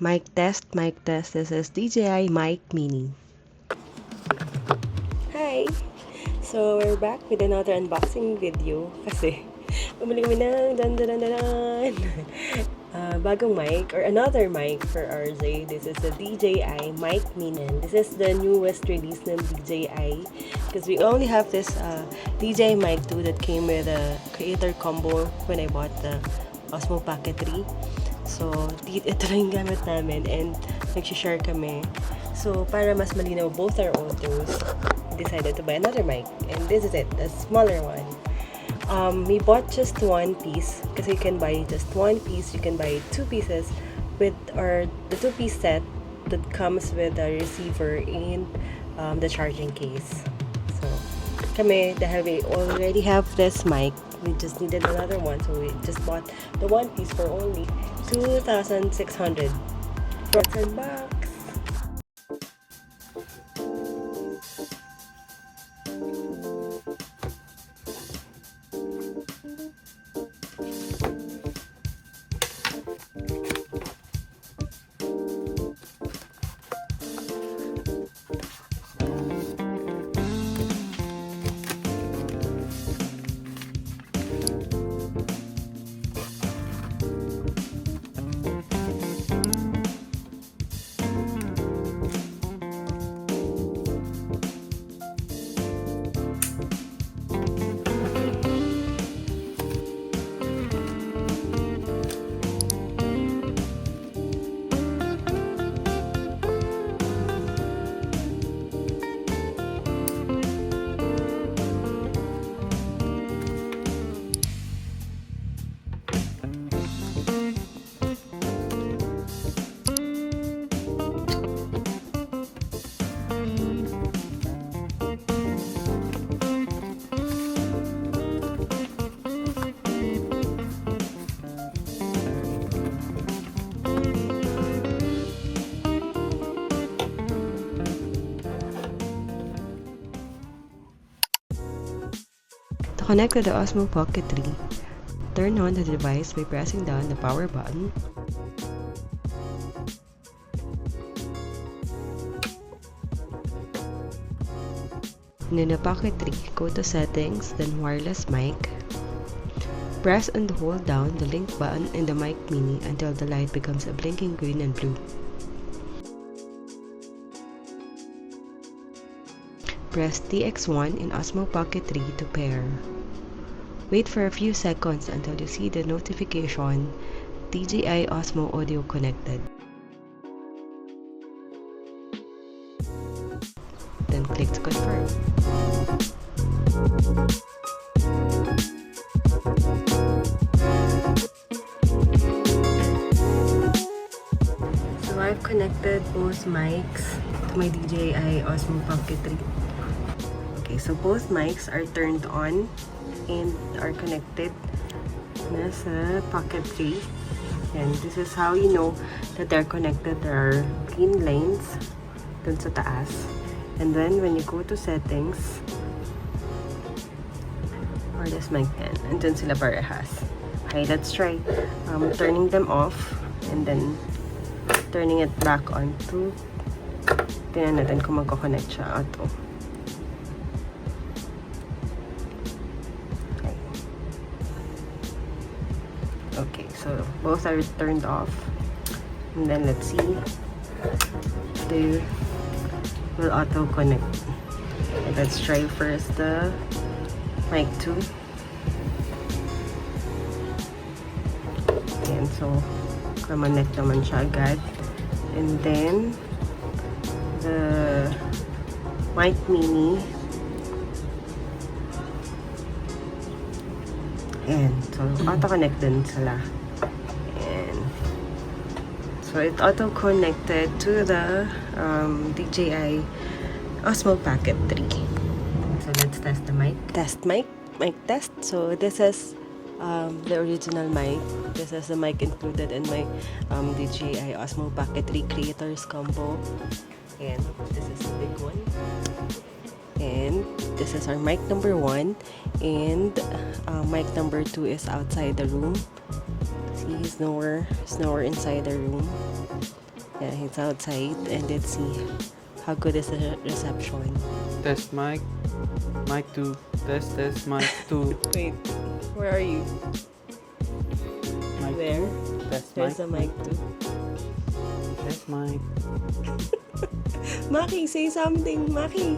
Mic test, mic test. This is DJI Mic Mini. Hi! So, we're back with another unboxing video kasi bumili kami ng bagong mic or another mic for RJ. This is the DJI Mic Mini. This is the newest release ng DJI because we only have this DJI Mic 2 that came with a creator combo when I bought the Osmo Pocket 3. So, ito lang yung gamit namin and nag-share kami. So, para mas malinaw both our audios, decided to buy another mic. And this is it, a smaller one. We bought just one piece kasi you can buy just one piece. You can buy two pieces with the two-piece set that comes with the receiver and the charging case. So, kami, dahil we already have this mic, we just needed another one. So, we just bought the one piece for only 2,600 for $10. To connect to the Osmo Pocket 3, turn on the device by pressing down the power button. And in the Pocket 3, go to Settings, then Wireless Mic. Press and hold down the link button in the Mic Mini until the light becomes a blinking green and blue. Press TX1 in Osmo Pocket 3 to pair. Wait for a few seconds until you see the notification DJI Osmo Audio connected. Then click to confirm. So I've connected both mics to my DJI Osmo Pocket 3. Okay, so both mics are turned on and are connected na sa Pocket 3. And this is how you know that they're connected. There are green lines dun sa taas. And then when you go to settings, or this mic yan, and dun sila parehas. Okay, let's try turning them off and then turning it back on to tingnan natin kung magkoconnect siya auto. Okay, so both are turned off. And then let's see if they will auto connect. Let's try first the mic 2. Ayan, so connect naman siya agad. And then the Mic Mini. And so auto-connect din sila. And so it auto-connected to the DJI Osmo Pocket 3. So let's test the mic. Mic test. So this is the original mic. This is the mic included in my DJI Osmo Pocket 3 Creators Combo. And this is the big one. And this is our mic number 1. And mic number 2 is outside the room. See, he's nowhere inside the room. Yeah, it's outside, and let's see how good is the reception. Test mic. Mic 2. Test mic 2. Wait, where are you? Mic There. 2. Test There's mic. a mic too. Test mic. Maki, say something, Maki.